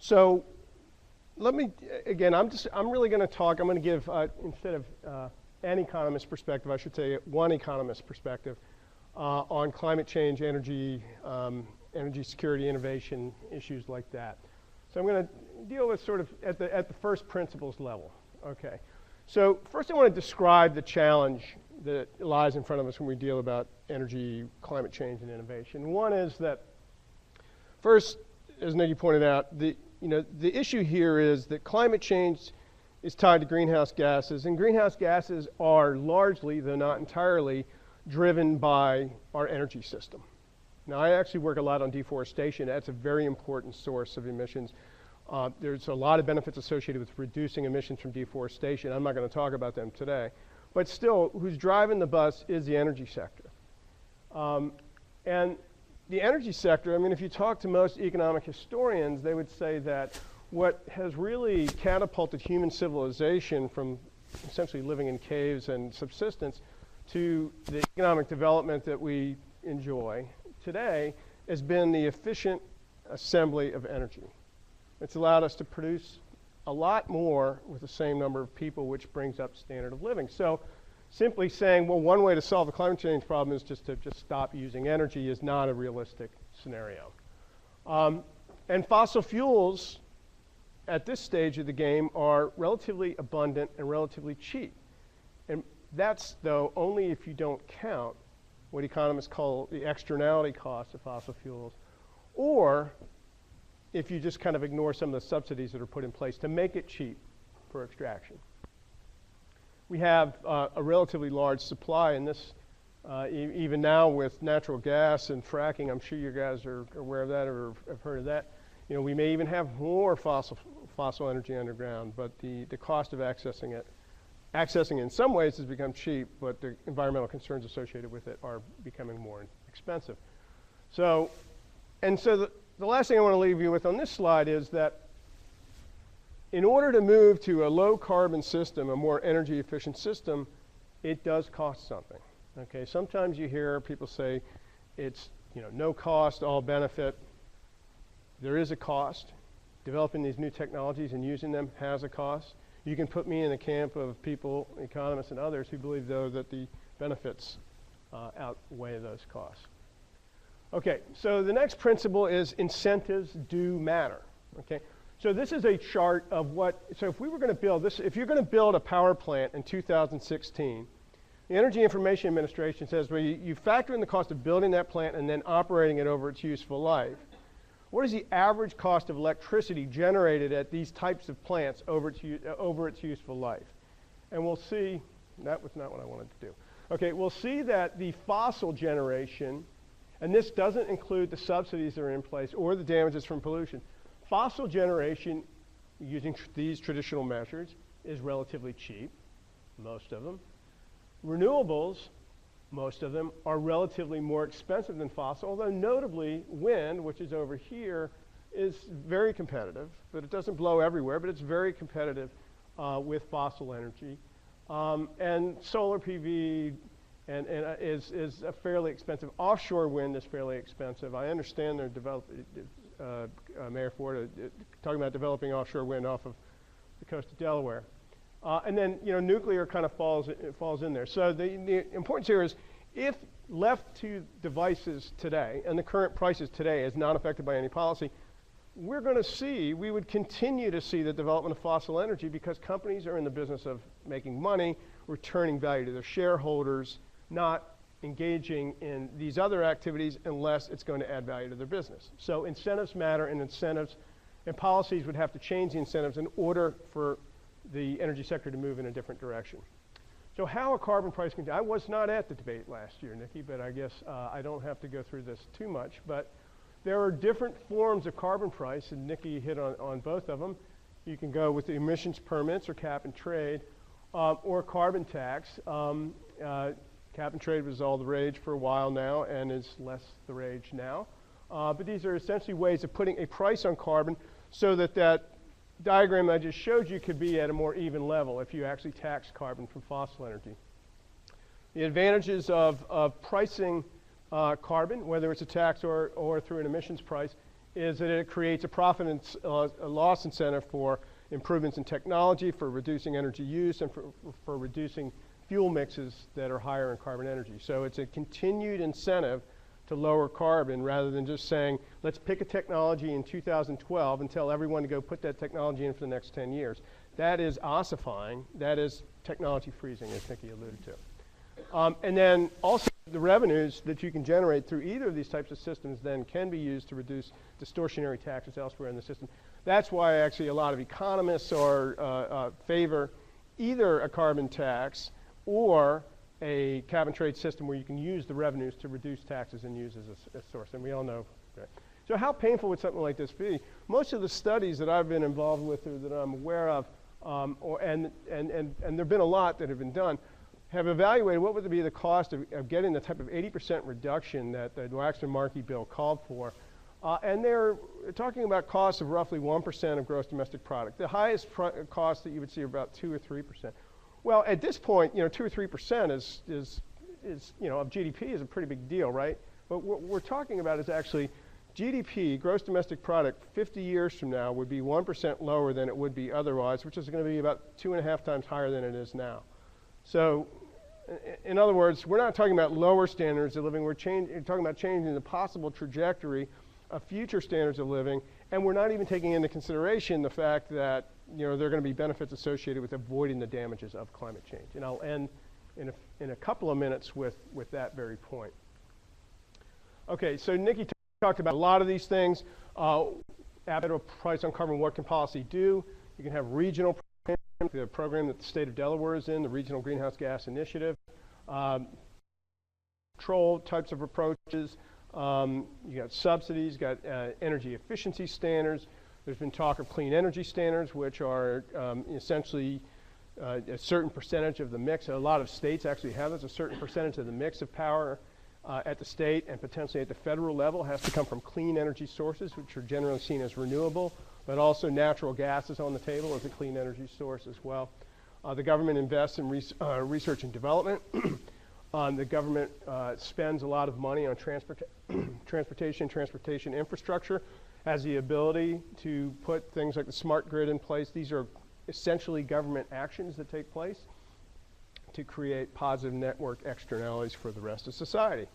So let me, again, I'm really going to give, instead of an economist perspective, I should say one economist perspective on climate change, energy, energy security, innovation, issues like that. So I'm going to deal with sort of at the first principles level. Okay. So first I want to describe the challenge that lies in front of us when we deal about energy, climate change, and innovation. One is that, first, as Nikki pointed out, the issue here is that climate change is tied to greenhouse gases, and greenhouse gases are largely, though not entirely, driven by our energy system. Now, I actually work a lot on deforestation. That's a very important source of emissions. There's a lot of benefits associated with reducing emissions from deforestation. I'm not going to talk about them today. But still, who's driving the bus is the energy sector. And the energy sector, I mean, if you talk to most economic historians, they would say that what has really catapulted human civilization from essentially living in caves and subsistence to the economic development that we enjoy today has been the efficient assembly of energy. It's allowed us to produce a lot more with the same number of people, which brings up standard of living. So simply saying, well, one way to solve the climate change problem is just to stop using energy is not a realistic scenario. And fossil fuels at this stage of the game are relatively abundant and relatively cheap. And that's, though, only if you don't count what economists call the externality costs of fossil fuels, or if you just kind of ignore some of the subsidies that are put in place to make it cheap for extraction. We have a relatively large supply in this, even now with natural gas and fracking. I'm sure you guys are aware of that or have heard of that. You know, we may even have more fossil energy underground, but the cost of accessing it in some ways has become cheap, but the environmental concerns associated with it are becoming more expensive. So the last thing I want to leave you with on this slide is that in order to move to a low carbon system, a more energy efficient system, it does cost something. Okay, sometimes you hear people say it's no cost, all benefit. There is a cost. Developing these new technologies and using them has a cost. You can put me in the camp of people, economists and others, who believe, though, that the benefits outweigh those costs. Okay, so the next principle is incentives do matter. Okay, so this is a chart of so if we were going to build this, if you're going to build a power plant in 2016, the Energy Information Administration says, well, you factor in the cost of building that plant and then operating it over its useful life. What is the average cost of electricity generated at these types of plants over its useful life? And we'll see, that was not what I wanted to do. Okay, we'll see that the fossil generation, and this doesn't include the subsidies that are in place or the damages from pollution, fossil generation using these traditional measures is relatively cheap, most of them. Renewables, most of them, are relatively more expensive than fossil, although notably wind, which is over here, is very competitive, but it doesn't blow everywhere, but it's very competitive with fossil energy. And solar PV is a fairly expensive. Offshore wind is fairly expensive. I understand they're developing, Mayor Ford, talking about developing offshore wind off of the coast of Delaware. And then, nuclear kind of falls in there. So the importance here is, if left to devices today, and the current prices today is not affected by any policy, we would continue to see the development of fossil energy because companies are in the business of making money, returning value to their shareholders, not engaging in these other activities unless it's going to add value to their business. So incentives matter, and policies would have to change the incentives in order for the energy sector to move in a different direction. So how a carbon price can, I was not at the debate last year, Nikki, but I guess I don't have to go through this too much, but there are different forms of carbon price, and Nikki hit on both of them. You can go with the emissions permits or cap and trade, or carbon tax. Cap and trade was all the rage for a while now and is less the rage now. But these are essentially ways of putting a price on carbon so that diagram I just showed you could be at a more even level if you actually tax carbon from fossil energy. The advantages of pricing carbon, whether it's a tax or through an emissions price, is that it creates a profit and a loss incentive for improvements in technology, for reducing energy use, and for reducing fuel mixes that are higher in carbon energy. So it's a continued incentive to lower carbon rather than just saying, let's pick a technology in 2012 and tell everyone to go put that technology in for the next 10 years. That is ossifying. That is technology freezing, as Nikki alluded to. And then also the revenues that you can generate through either of these types of systems then can be used to reduce distortionary taxes elsewhere in the system. That's why actually a lot of economists favor either a carbon tax or a cap and trade system where you can use the revenues to reduce taxes and use as a source. And we all know that. So how painful would something like this be? Most of the studies that I've been involved with or that I'm aware of, and there have been a lot that have been done, have evaluated what would be the cost of getting the type of 80% reduction that the Waxman-Markey bill called for. And they're talking about costs of roughly 1% of gross domestic product. The highest cost that you would see are about 2 or 3%. Well, at this point, 2 or 3% is of GDP is a pretty big deal, right? But what we're talking about is actually GDP, gross domestic product, 50 years from now would be 1% lower than it would be otherwise, which is going to be about 2.5 times higher than it is now. So, in other words, we're not talking about lower standards of living. We're talking about changing the possible trajectory of future standards of living, and we're not even taking into consideration the fact that there are going to be benefits associated with avoiding the damages of climate change. And I'll end in a couple of minutes with that very point. Okay, so Nikki talked about a lot of these things. Federal price on carbon, what can policy do? You can have regional programs, the program that the state of Delaware is in, the Regional Greenhouse Gas Initiative. Control types of approaches. You got subsidies, you got energy efficiency standards. There's been talk of clean energy standards, which are essentially a certain percentage of the mix. A lot of states actually have this. A certain percentage of the mix of power at the state and potentially at the federal level has to come from clean energy sources, which are generally seen as renewable, but also natural gas is on the table as a clean energy source as well. The government invests in research and development. The government spends a lot of money on transportation infrastructure, has the ability to put things like the smart grid in place. These are essentially government actions that take place to create positive network externalities for the rest of society.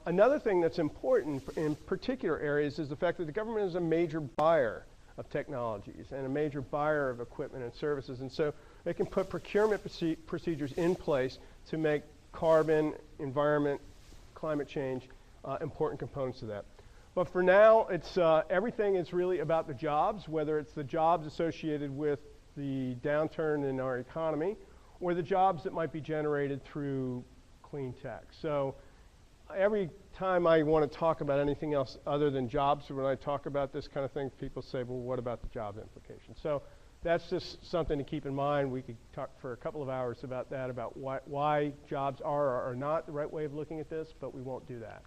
Another thing that's important in particular areas is the fact that the government is a major buyer of technologies and a major buyer of equipment and services, and so they can put procurement procedures in place to make carbon, environment, climate change important components of that. But for now, it's everything is really about the jobs, whether it's the jobs associated with the downturn in our economy or the jobs that might be generated through clean tech. So every time I want to talk about anything else other than jobs, when I talk about this kind of thing, people say, well, what about the job implications? So that's just something to keep in mind. We could talk for a couple of hours about that, about why jobs are or are not the right way of looking at this, but we won't do that.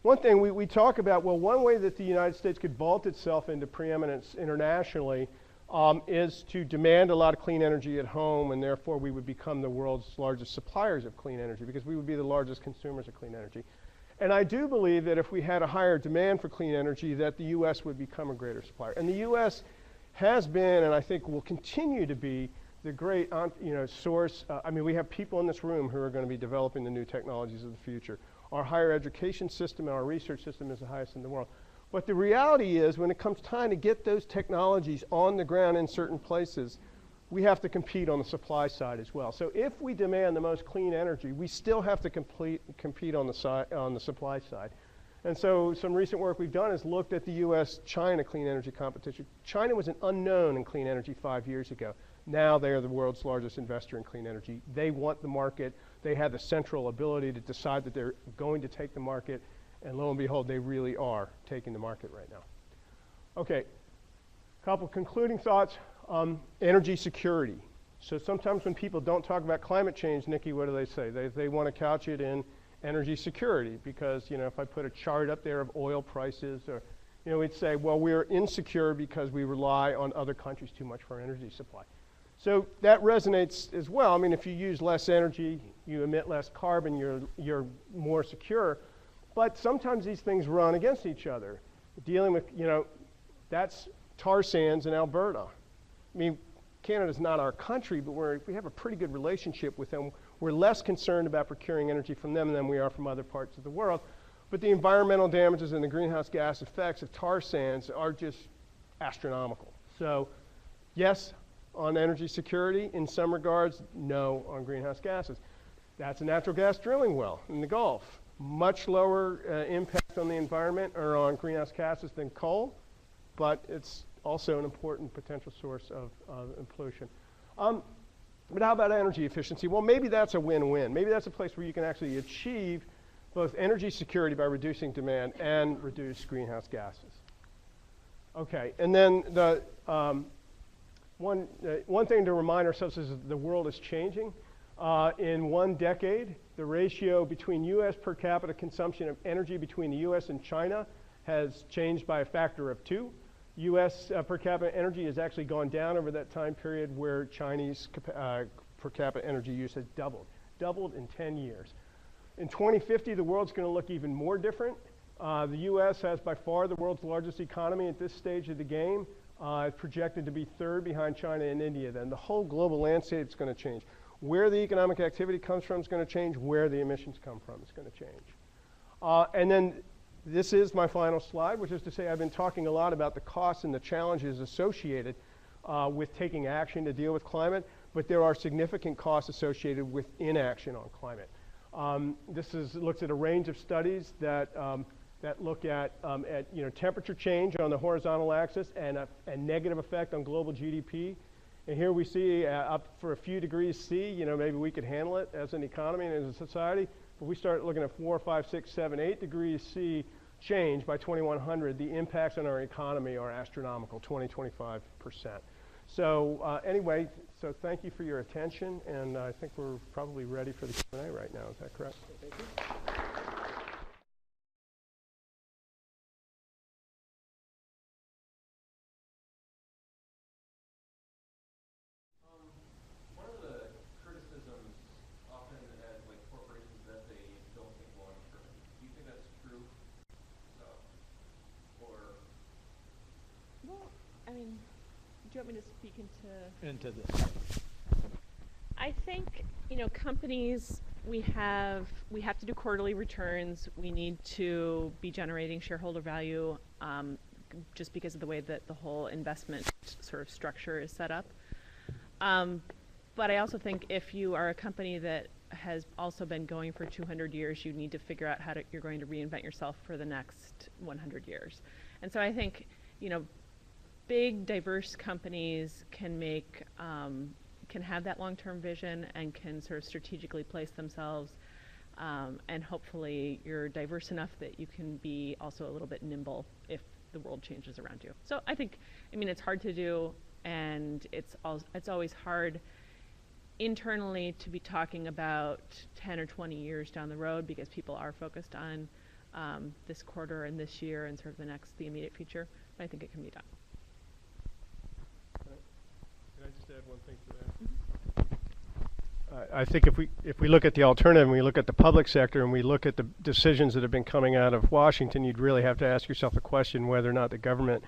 One thing we talk about, well, one way that the United States could vault itself into preeminence internationally is to demand a lot of clean energy at home, and therefore we would become the world's largest suppliers of clean energy because we would be the largest consumers of clean energy. And I do believe that if we had a higher demand for clean energy, that the U.S. would become a greater supplier. And the U.S. has been, and I think will continue to be, the great source. I mean, we have people in this room who are going to be developing the new technologies of the future. Our higher education system and our research system is the highest in the world. But the reality is, when it comes time to get those technologies on the ground in certain places, we have to compete on the supply side as well. So if we demand the most clean energy, we still have to compete on the supply side. And so some recent work we've done has looked at the US-China clean energy competition. China was an unknown in clean energy 5 years ago. Now they are the world's largest investor in clean energy. They want the market. They have the central ability to decide that they're going to take the market. And lo and behold, they really are taking the market right now. Okay, a couple concluding thoughts. Energy security. So sometimes when people don't talk about climate change, Nikki, what do they say? They want to couch it in energy security because, if I put a chart up there of oil prices, or, we'd say, well, we're insecure because we rely on other countries too much for our energy supply. So that resonates as well. I mean, if you use less energy, you emit less carbon, you're more secure. But sometimes these things run against each other. Dealing with, that's tar sands in Alberta. I mean, Canada's not our country, but we have a pretty good relationship with them. We're less concerned about procuring energy from them than we are from other parts of the world. But the environmental damages and the greenhouse gas effects of tar sands are just astronomical. So, yes, on energy security in some regards, no on greenhouse gases. That's a natural gas drilling well in the Gulf. Much lower impact on the environment or on greenhouse gases than coal, but it's also an important potential source of pollution. But how about energy efficiency? Well, maybe that's a win-win. Maybe that's a place where you can actually achieve both energy security by reducing demand and reduce greenhouse gases. Okay, and then the one thing to remind ourselves is that the world is changing. In 1 decade, the ratio between U.S. per capita consumption of energy between the U.S. and China has changed by a factor of 2. U.S. Per capita energy has actually gone down over that time period, where Chinese per capita energy use has doubled in 10 years. In 2050, the world's going to look even more different. The U.S. has by far the world's largest economy at this stage of the game. It's projected to be 3rd behind China and India. Then the whole global landscape is going to change. Where the economic activity comes from is going to change. Where the emissions come from is going to change. And then this is my final slide, which is to say I've been talking a lot about the costs and the challenges associated with taking action to deal with climate, but there are significant costs associated with inaction on climate. This looks at a range of studies that look at temperature change on the horizontal axis and a negative effect on global GDP. And here we see up for a few degrees C, maybe we could handle it as an economy and as a society. But we start looking at 4, 5, 6, 7, 8 degrees C change by 2100, the impacts on our economy are astronomical, 20-25%. So anyway, so thank you for your attention, and I think we're probably ready for the Q&A right now. Is that correct? Thank you. One of the criticisms often at corporations is that they don't think long term. Do you think that's true? Well, I mean, do you want me to speak into this? I think, companies, we have to do quarterly returns. We need to be generating shareholder value just because of the way that the whole investment sort of structure is set up. But I also think if you are a company that has also been going for 200 years, you need to figure out how you're going to reinvent yourself for the next 100 years. And so I think, big, diverse companies can have that long-term vision and can sort of strategically place themselves, and hopefully you're diverse enough that you can be also a little bit nimble if the world changes around you. So I think, it's hard to do, and it's always hard internally to be talking about 10 or 20 years down the road, because people are focused on this quarter and this year and sort of the immediate future. But I think it can be done. Can I just add one thing to that? I think if we look at the alternative and we look at the public sector and we look at the decisions that have been coming out of Washington, you'd really have to ask yourself the question whether or not the government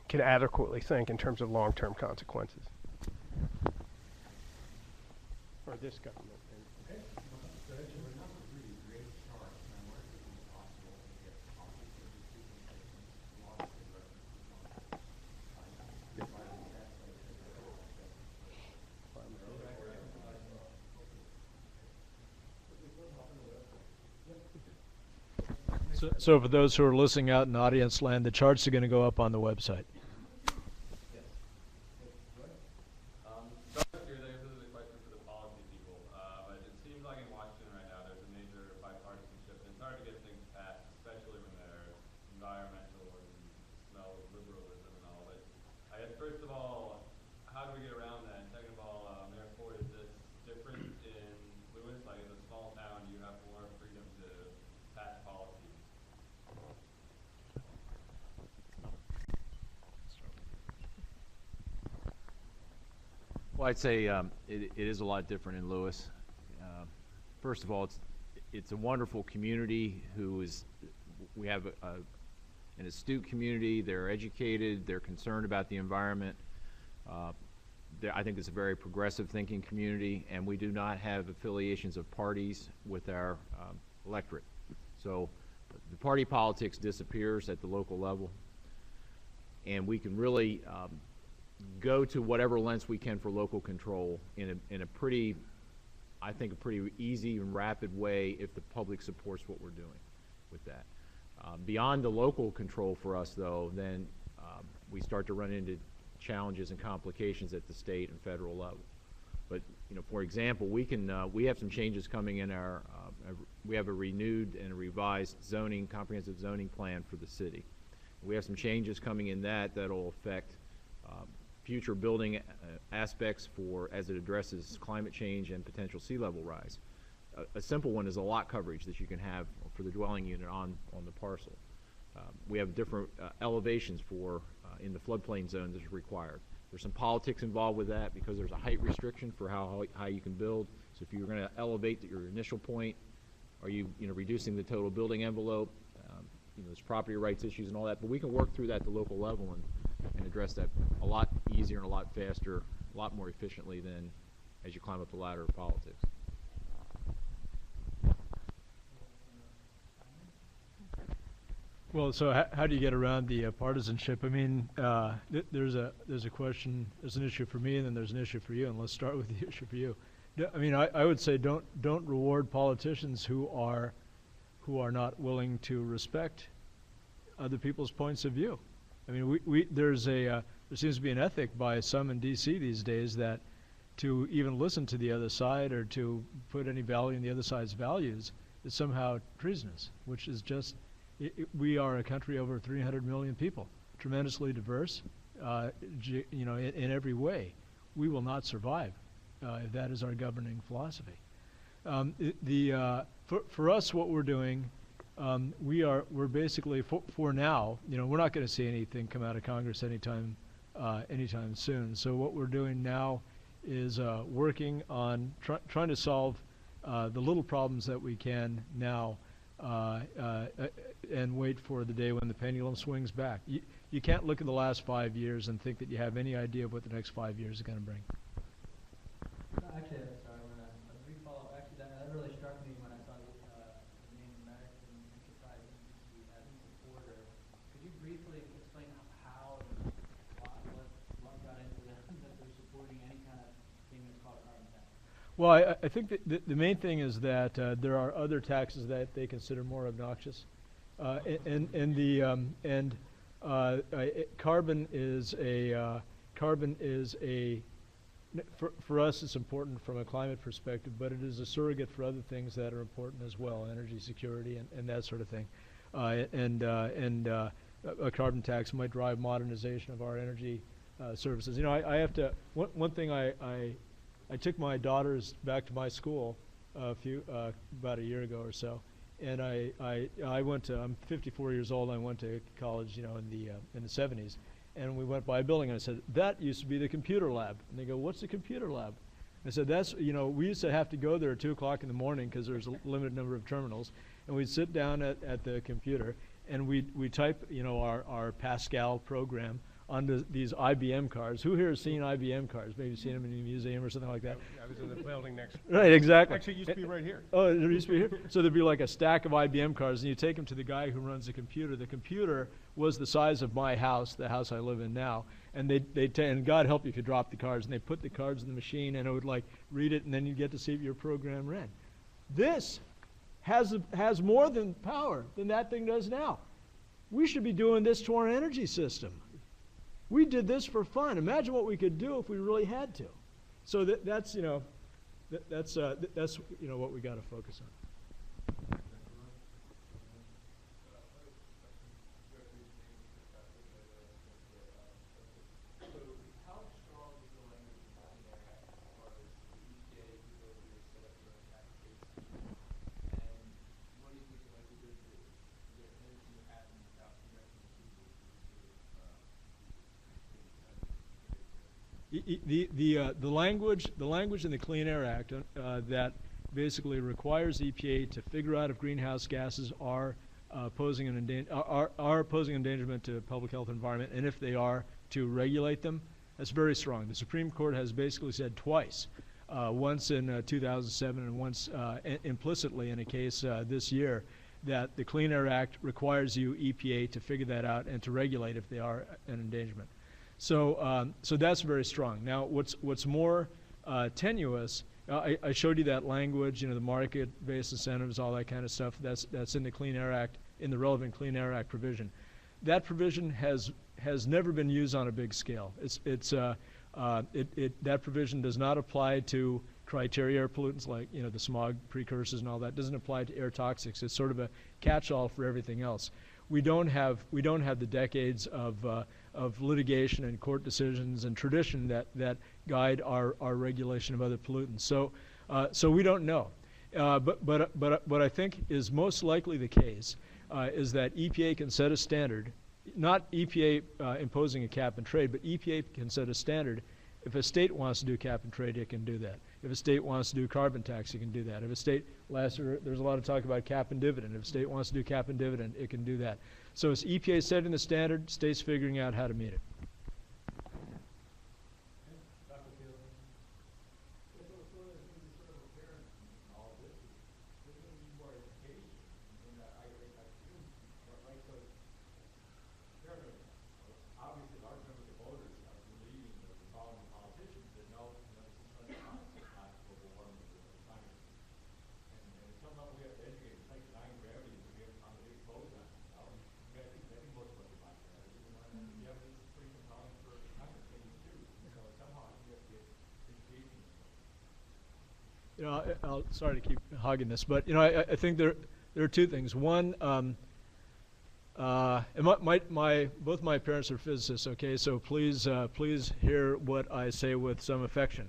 can adequately think in terms of long-term consequences. Or this government. Okay. So that's a really great chart. And I wonder if it was possible to get copies of the presentations launched in reference to So for those who are listening out in audience land, the charts are going to go up on the website. First of all, how do we get around that? And second of all, therefore, is this different in Lewis? Like, in a small town, do you have more freedom to pass policies? Well, I'd say it is a lot different in Lewis. First of all, it's a wonderful community we have an astute community. They're educated. They're concerned about the environment. I think it's a very progressive thinking community, and we do not have affiliations of parties with our electorate. So the party politics disappears at the local level, and we can really go to whatever lengths we can for local control in a pretty, I think, a pretty easy and rapid way if the public supports what we're doing with that. Beyond the local control for us, though, then we start to run into challenges and complications at the state and federal level. But for example, we have some changes coming in we have a renewed and a revised comprehensive zoning plan for the city. We have some changes coming in that'll affect future building aspects as it addresses climate change and potential sea level rise. A simple one is a lot coverage that you can have for the dwelling unit on the parcel. We have different elevations in the floodplain zones as required. There's some politics involved with that because there's a height restriction for how high you can build. So if you're going to elevate your initial point, are you reducing the total building envelope? There's property rights issues and all that, but we can work through that at the local level and address that a lot easier and a lot faster, a lot more efficiently than as you climb up the ladder of politics. Well, so how do you get around the partisanship? I mean, there's a question, there's an issue for me, and then there's an issue for you, and let's start with the issue for you. I mean, I would say don't reward politicians who are not willing to respect other people's points of view. I mean, there seems to be an ethic by some in D.C. these days that to even listen to the other side or to put any value in the other side's values is somehow treasonous, which is just. We are a country over 300 million people, tremendously diverse, in every way. We will not survive if that is our governing philosophy. For us, what we're doing, we're basically for now. We're not going to see anything come out of Congress anytime soon. So what we're doing now is working on trying to solve the little problems that we can now. And wait for the day when the pendulum swings back. You can't look at the last 5 years and think that you have any idea of what the next 5 years are going to bring. Actually, sorry, a brief follow-up. Actually, that really struck me when I saw the name American Enterprise Institute as a supporter. Could you briefly explain how what got into that they're supporting any kind of thing that's called a carbon tax? Well, I think that the main thing is that there are other taxes that they consider more obnoxious, carbon is for us it's important from a climate perspective, but it is a surrogate for other things that are important as well, energy security and that sort of thing, a carbon tax might drive modernization of our energy services. I have to one thing I took my daughters back to my school about a year ago or so, and I went to. I'm 54 years old. I went to college, in the 70s, and we went by a building, and I said, "That used to be the computer lab." And they go, "What's the computer lab?" I said, "That's we used to have to go there at 2 o'clock in the morning because there's a limited number of terminals, and we'd sit down at the computer, and we type our Pascal program onto these IBM cards." Who here has seen IBM cards? Maybe seen them in a museum or something like that. I was in the building next. Right, exactly. Actually, it used to be right here. Oh, it used to be here? So there'd be like a stack of IBM cards, and you take them to the guy who runs the computer. The computer was the size of my house, the house I live in now, and and God help you if you drop the cards, and they put the cards in the machine, and it would read it, and then you get to see if your program ran. This has more than power than that thing does now. We should be doing this to our energy system. We did this for fun. Imagine what we could do if we really had to. So that's what we got to focus on. The language in the Clean Air Act that basically requires EPA to figure out if greenhouse gases are posing an endangerment to public health and environment, and if they are, to regulate them. That's very strong. The Supreme Court has basically said twice, once in 2007 and once implicitly in a case this year, that the Clean Air Act requires you, EPA, to figure that out and to regulate if they are an endangerment. So, so that's very strong. Now, what's more tenuous, I showed you that language, the market-based incentives, all that kind of stuff. That's in the Clean Air Act, in the relevant Clean Air Act provision. That provision has never been used on a big scale. That provision does not apply to criteria air pollutants like the smog precursors and all that. It doesn't apply to air toxics. It's sort of a catch-all for everything else. We don't have the decades of litigation and court decisions and tradition that guide our regulation of other pollutants. So we don't know. But what I think is most likely the case is that EPA can set a standard, not EPA imposing a cap and trade, but EPA can set a standard. If a state wants to do cap and trade, it can do that. If a state wants to do carbon tax, it can do that. If a state, last year, there's a lot of talk about cap and dividend. If a state wants to do cap and dividend, it can do that. So it's EPA setting the standard, states figuring out how to meet it. I'll sorry to keep hogging this, but I think there are two things. One, and both my parents are physicists. Okay, so please hear what I say with some affection.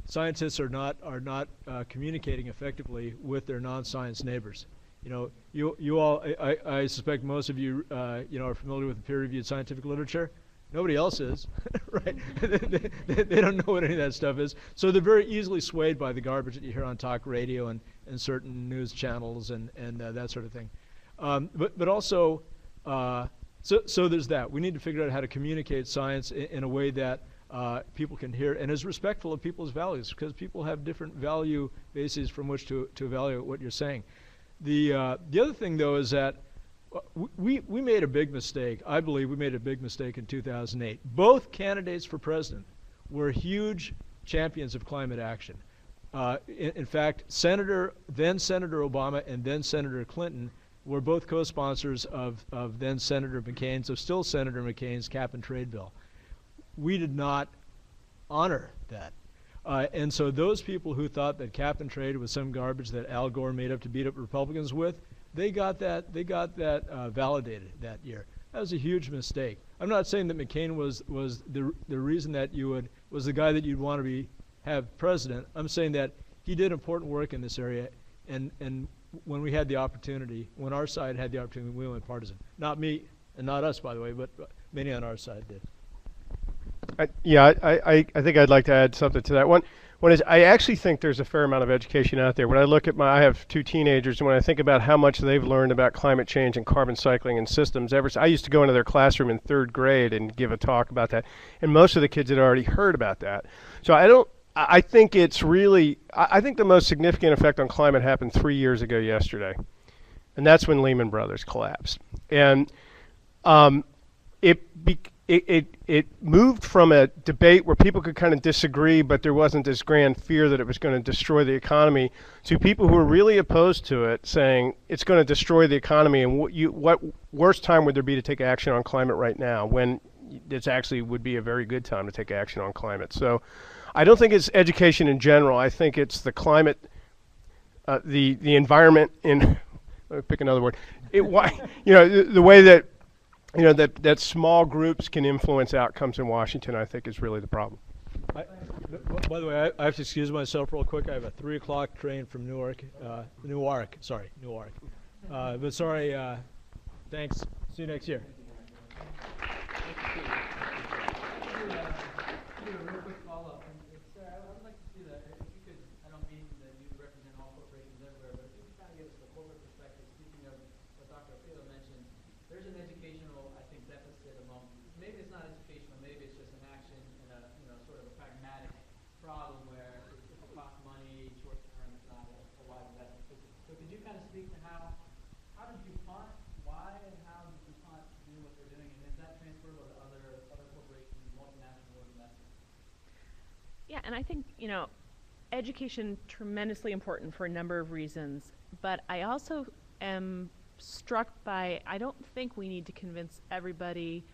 Scientists are not communicating effectively with their non-science neighbors. You all, I suspect most of you are familiar with the peer-reviewed scientific literature. Nobody else is, right? They don't know what any of that stuff is. So they're very easily swayed by the garbage that you hear on talk radio and certain news channels and that sort of thing. But also, so there's that. We need to figure out how to communicate science in a way that people can hear and is respectful of people's values, because people have different value bases from which to evaluate what you're saying. The other thing, though, is that we made a big mistake. I believe we made a big mistake in 2008. Both candidates for president were huge champions of climate action. In fact, then Senator Obama and then Senator Clinton were both co-sponsors of then Senator McCain's, of still Senator McCain's cap and trade bill. We did not honor that. And so those people who thought that cap and trade was some garbage that Al Gore made up to beat up Republicans with, they got that validated that year. That was a huge mistake. I'm not saying that McCain was the reason that was the guy that you'd want to have president. I'm saying that he did important work in this area, and when we had the opportunity, when our side had the opportunity, we went partisan. Not me and not us, by the way, but many on our side did. I think I'd like to add something to that. One is, I actually think there's a fair amount of education out there. When I look at I have 2 teenagers, and when I think about how much they've learned about climate change and carbon cycling and systems, I used to go into their classroom in 3rd grade and give a talk about that, and most of the kids had already heard about that. So I think it's really, I think the most significant effect on climate happened 3 years ago yesterday, and that's when Lehman Brothers collapsed. And it moved from a debate where people could kind of disagree, but there wasn't this grand fear that it was going to destroy the economy, to people who were really opposed to it saying it's going to destroy the economy, and what worse time would there be to take action on climate right now, when this actually would be a very good time to take action on climate. So I don't think it's education in general. I think it's the climate, the environment in, pick another word, the way that that small groups can influence outcomes in Washington, I think, is really the problem. By the way, I have to excuse myself real quick. I have a 3 o'clock train from Newark. But sorry, thanks. See you next year. Do a real quick follow-up. I would like to see that, if you could, I don't mean that you represent all there's an educational, I think, deficit among, maybe it's not educational, maybe it's just an action and a, sort of a pragmatic problem where it costs money short term, it's not a wise investment. So could you kind of speak to how did DuPont, why and how did DuPont do what they're doing, and is that transferable to other corporations, multinational investments? Yeah, and I think, education tremendously important for a number of reasons, but I also am struck by, I don't think we need to convince everybody,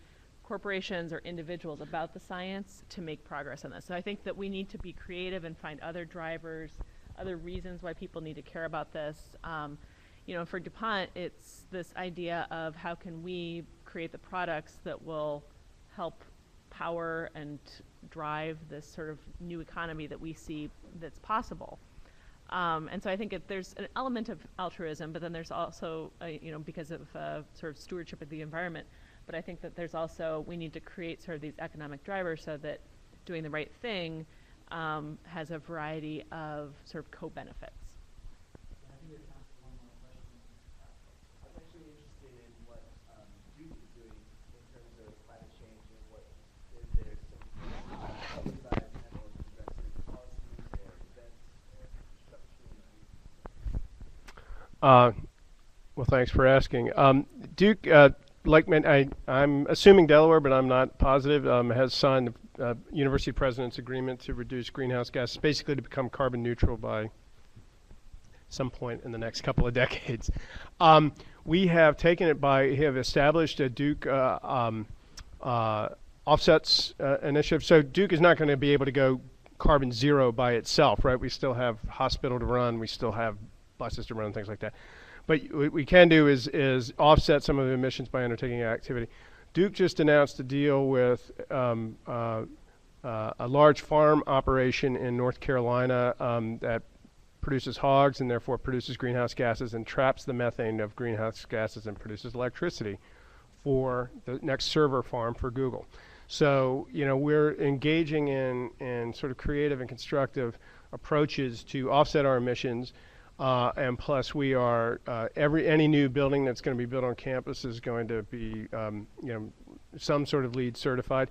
corporations or individuals, about the science to make progress on this. So I think that we need to be creative and find other drivers, other reasons why people need to care about this. For DuPont, it's this idea of how can we create the products that will help power and drive this sort of new economy that we see that's possible. And so I think there's an element of altruism, but then there's also, because of sort of stewardship of the environment, but I think that there's also, we need to create sort of these economic drivers so that doing the right thing has a variety of sort of co-benefits. I think we have time for one more question. I'm actually interested in what Duke is doing in terms of climate change and what if there's some outside and or progressive policies or events or structural Well, thanks for asking. Duke, I'm assuming Delaware, but I'm not positive, has signed the University President's Agreement to reduce greenhouse gases, basically to become carbon neutral by some point in the next couple of decades. We have taken it we have established a Duke offsets initiative. So Duke is not going to be able to go carbon zero by itself, right? We still have hospital to run, we still have buses to run, things like that. But what we can do is offset some of the emissions by undertaking activity. Duke just announced a deal with a large farm operation in North Carolina that produces hogs and therefore produces greenhouse gases and traps the methane of greenhouse gases and produces electricity for the next server farm for Google. So, we're engaging in sort of creative and constructive approaches to offset our emissions. And plus, we are any new building that's going to be built on campus is going to be some sort of LEED certified.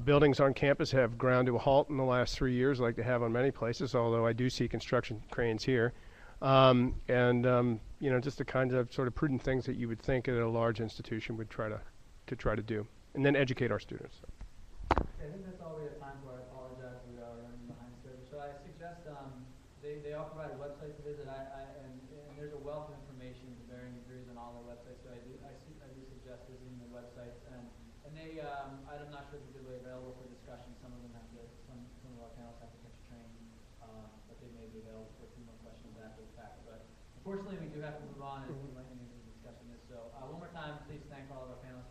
Buildings on campus have ground to a halt in the last 3 years, like they have on many places. Although I do see construction cranes here, just the kinds of sort of prudent things that you would think that a large institution would try to do, and then educate our students. Okay, I think that's all we have time for. I apologize, we are running behind schedule. So I suggest they all provide a website to visit. And there's a wealth of information to varying degrees on all their websites. So I do suggest visiting their websites. And they I'm not sure if they're really available for discussion. Some of them some of our panelists have to catch a train, but they may be available for a few more questions after the fact. But unfortunately, we do have to move on, and we might need to discuss this. So one more time, please thank all of our panelists.